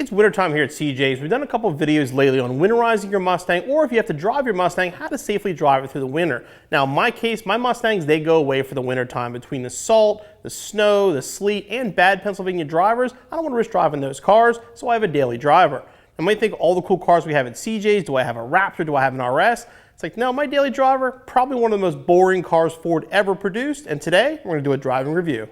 It's wintertime here at CJ's. We've done a couple of videos lately on winterizing your Mustang, or if you have to drive your Mustang, how to safely drive it through the winter. Now, in my case, my Mustangs, they go away for the wintertime. Between the salt, the snow, the sleet, and bad Pennsylvania drivers, I don't want to risk driving those cars, so I have a daily driver. I might think all the cool cars we have at CJ's, do I have a Raptor, do I have an RS? It's like, no, my daily driver, probably one of the most boring cars Ford ever produced, and today, we're going to do a driving review.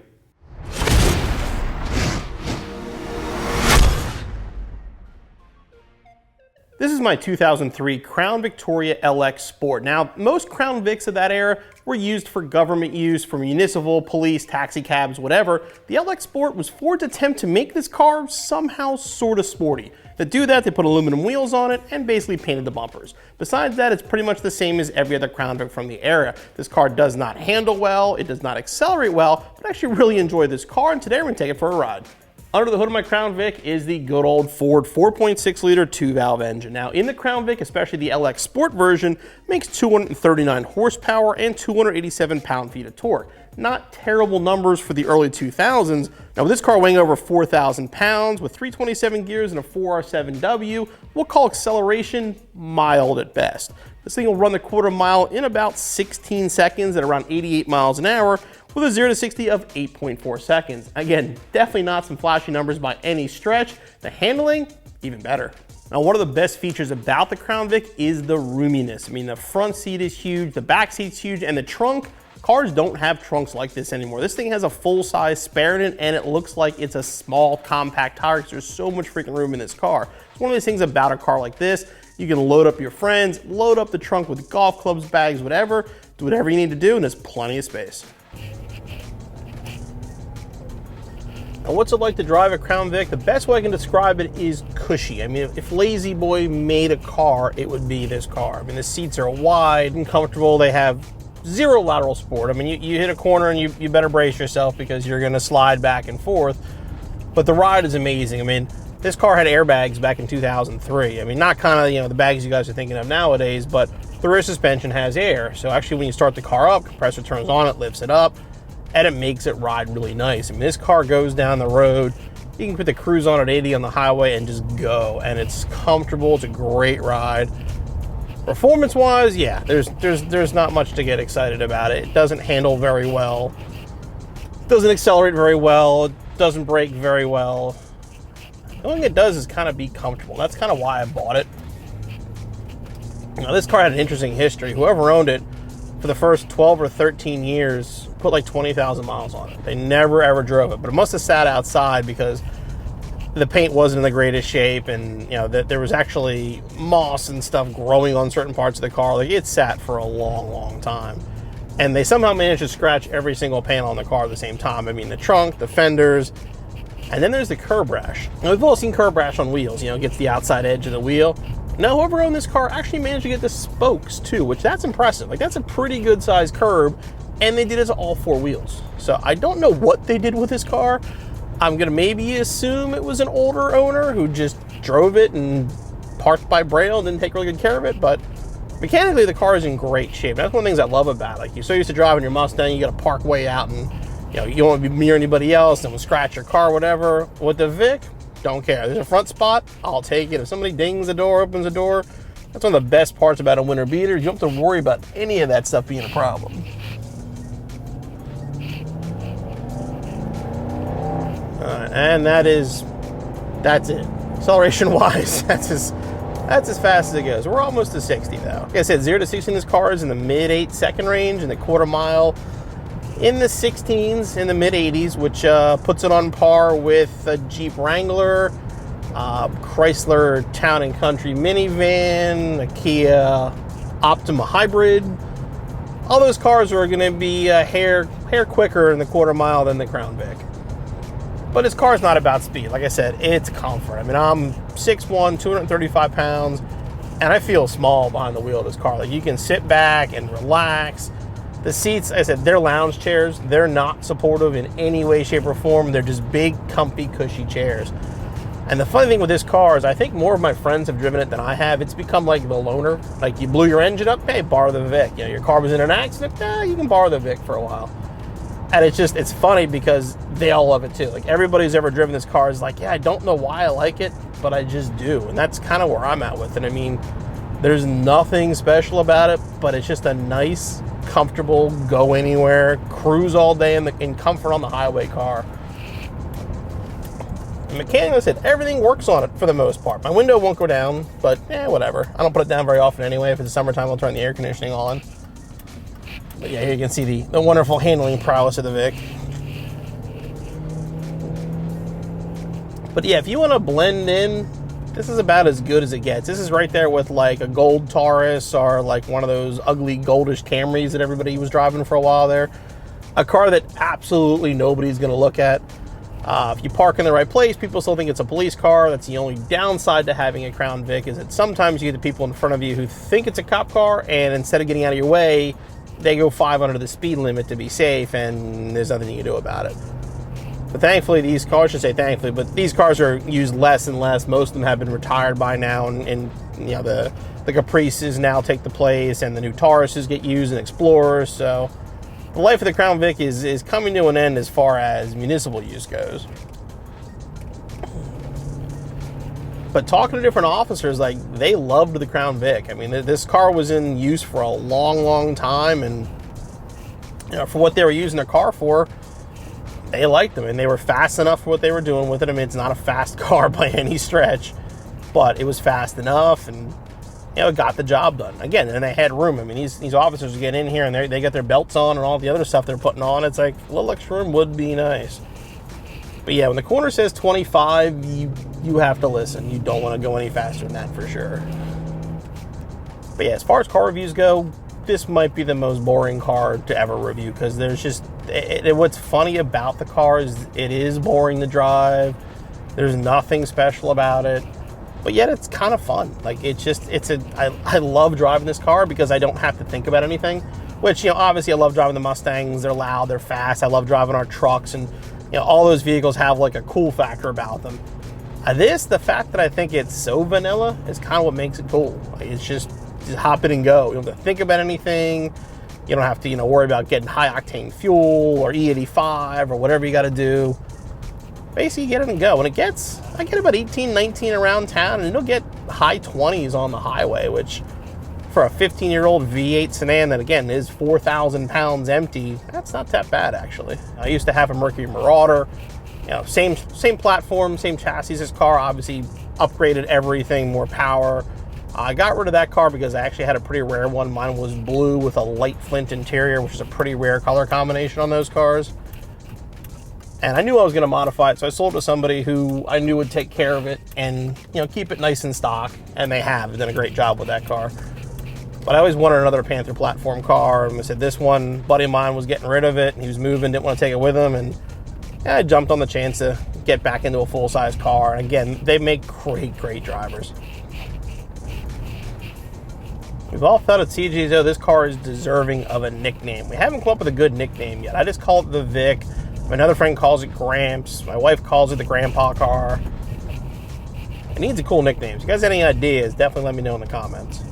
This is my 2003 Crown Victoria LX Sport. Now, most Crown Vics of that era were used for government use, for municipal, police, taxi cabs, whatever. The LX Sport was Ford's attempt to make this car somehow sort of sporty. To do that, they put aluminum wheels on it and basically painted the bumpers. Besides that, it's pretty much the same as every other Crown Vic from the era. This car does not handle well, it does not accelerate well, but I actually really enjoy this car, and today we're going to take it for a ride. Under the hood of my Crown Vic is the good old Ford 4.6 liter 2-valve engine. Now, in the Crown Vic, especially the LX Sport version, makes 239 horsepower and 287 pound-feet of torque. Not terrible numbers for the early 2000s. Now, with this car weighing over 4,000 pounds, with 327 gears and a 4R7W, we'll call acceleration mild at best. This thing will run the quarter mile in about 16 seconds at around 88 miles an hour, with a 0 to 60 of 8.4 seconds. Again, definitely not some flashy numbers by any stretch. The handling, even better. Now, one of the best features about the Crown Vic is the roominess. I mean, the front seat is huge, the back seat's huge, and the trunk, cars don't have trunks like this anymore. This thing has a full-size spare in it, and it looks like it's a small, compact tire because there's so much freaking room in this car. It's one of those things about a car like this. You can load up your friends, load up the trunk with golf clubs, bags, whatever, do whatever you need to do, and there's plenty of space. Now, what's it like to drive a Crown Vic? The best way I can describe it is cushy. I mean, if Lazy Boy made a car, it would be this car. I mean, the seats are wide and comfortable. They have zero lateral support. I mean, you hit a corner and you better brace yourself because you're going to slide back and forth. But the ride is amazing. I mean, this car had airbags back in 2003. I mean, not kind of, the bags you guys are thinking of nowadays, but the rear suspension has air. So actually, when you start the car up, compressor turns on, it lifts it up, and it makes it ride really nice. I mean, this car goes down the road. You can put the cruise on at 80 on the highway and just go, and it's comfortable. It's a great ride. Performance-wise, yeah, there's not much to get excited about it. It doesn't handle very well. It doesn't accelerate very well. It doesn't brake very well. The only thing it does is kind of be comfortable. That's kind of why I bought it. Now, this car had an interesting history. Whoever owned it for the first 12 or 13 years put like 20,000 miles on it. They never ever drove it, but it must have sat outside because the paint wasn't in the greatest shape, and that there was actually moss and stuff growing on certain parts of the car. Like, it sat for a long time, and they somehow managed to scratch every single panel on the car at the same time. I mean, the trunk, the fenders, and then there's the curb rash. Now, we've all seen curb rash on wheels. It gets the outside edge of the wheel. Now, whoever owned this car actually managed to get the spokes too, which that's impressive. Like, that's a pretty good sized curb, and they did it to all four wheels. So I don't know what they did with this car. I'm gonna maybe assume it was an older owner who just drove it and parked by Braille and didn't take really good care of it, but mechanically the car is in great shape. That's one of the things I love about it. Like, you're so used to driving your Mustang, you gotta park way out and you don't want to be near anybody else and will scratch your car, whatever. With the Vic, don't care. There's a front spot, I'll take it. If somebody dings the door, opens the door, that's one of the best parts about a winter beater. You don't have to worry about any of that stuff being a problem. And that's it. Acceleration wise, that's as fast as it goes. We're almost to 60 though. Like I said, 0 to 60 in this car is in the mid 8-second range, and the quarter mile in the 16s, in the mid 80s, which puts it on par with a Jeep Wrangler, Chrysler Town & Country minivan, a Kia Optima hybrid. All those cars are going to be a hair quicker in the quarter mile than the Crown Vic. But this car is not about speed. Like I said, it's comfort. I mean, I'm 6'1", 235 pounds, and I feel small behind the wheel of this car. Like, you can sit back and relax. The seats, like I said, they're lounge chairs. They're not supportive in any way, shape, or form. They're just big, comfy, cushy chairs. And the funny thing with this car is I think more of my friends have driven it than I have. It's become like the loaner. Like, you blew your engine up, hey, borrow the Vic. Your car was in an accident, you can borrow the Vic for a while. And it's funny because they all love it too. Like, everybody who's ever driven this car is like, yeah, I don't know why I like it, but I just do. And that's kind of where I'm at with it. I mean, there's nothing special about it, but it's just a nice, comfortable, go anywhere, cruise all day in comfort on the highway car. The mechanic, I said, everything works on it for the most part. My window won't go down, but whatever. I don't put it down very often anyway. If it's summertime, I'll turn the air conditioning on. But yeah, here you can see the wonderful handling prowess of the Vic. But yeah, if you want to blend in, this is about as good as it gets. This is right there with like a gold Taurus or like one of those ugly goldish Camrys that everybody was driving for a while there. A car that absolutely nobody's going to look at. If you park in the right place, people still think it's a police car. That's the only downside to having a Crown Vic, is that sometimes you get the people in front of you who think it's a cop car, and instead of getting out of your way, they go 5 under the speed limit to be safe, and there's nothing you can do about it. But thankfully, these cars, I should say thankfully, but these cars are used less and less. Most of them have been retired by now, and you know, the Caprices now take the place, and the new Tauruses get used, and Explorers. So the life of the Crown Vic is coming to an end as far as municipal use goes. But talking to different officers, like, they loved the Crown Vic. I mean, this car was in use for a long, long time, and you know, for what they were using their car for, they liked them, and they were fast enough for what they were doing with it. I mean, it's not a fast car by any stretch, but it was fast enough, and you know, it got the job done. Again, and they had room. I mean, these officers get in here, and they get their belts on and all the other stuff they're putting on. It's like, a little extra room would be nice. But yeah, when the corner says 25, you have to listen. You don't want to go any faster than that for sure. But yeah, as far as car reviews go, this might be the most boring car to ever review, because there's just, what's funny about the car is it is boring to drive. There's nothing special about it, but yet it's kind of fun. Like, I love driving this car because I don't have to think about anything, which, you know, obviously I love driving the Mustangs. They're loud, they're fast. I love driving our trucks, and you know, all those vehicles have like a cool factor about them. The fact that I think it's so vanilla is kind of what makes it cool. Like, it's just hop in and go. You don't have to think about anything. You don't have to, you know, worry about getting high octane fuel or E85 or whatever you got to do. Basically, you get it and go. And I get about 18, 19 around town, and it'll get high 20s on the highway, which for a 15-year-old V8 sedan that, again, is 4,000 pounds empty, that's not that bad, actually. I used to have a Mercury Marauder. You know, same platform, same chassis. This car obviously upgraded everything, more power. I got rid of that car because I actually had a pretty rare one. Mine was blue with a light flint interior, which is a pretty rare color combination on those cars. And I knew I was going to modify it, so I sold it to somebody who I knew would take care of it and, you know, keep it nice in stock. And they have. They've done a great job with that car. But I always wanted another Panther platform car. And I said, this one, buddy of mine was getting rid of it, and he was moving, didn't want to take it with him. And I jumped on the chance to get back into a full-size car. And again, they make great drivers. We've all felt at CG's, though, this car is deserving of a nickname. We haven't come up with a good nickname yet. I just call it the Vic. Another friend calls it Gramps. My wife calls it the Grandpa car. It needs a cool nickname. If you guys have any ideas, definitely let me know in the comments.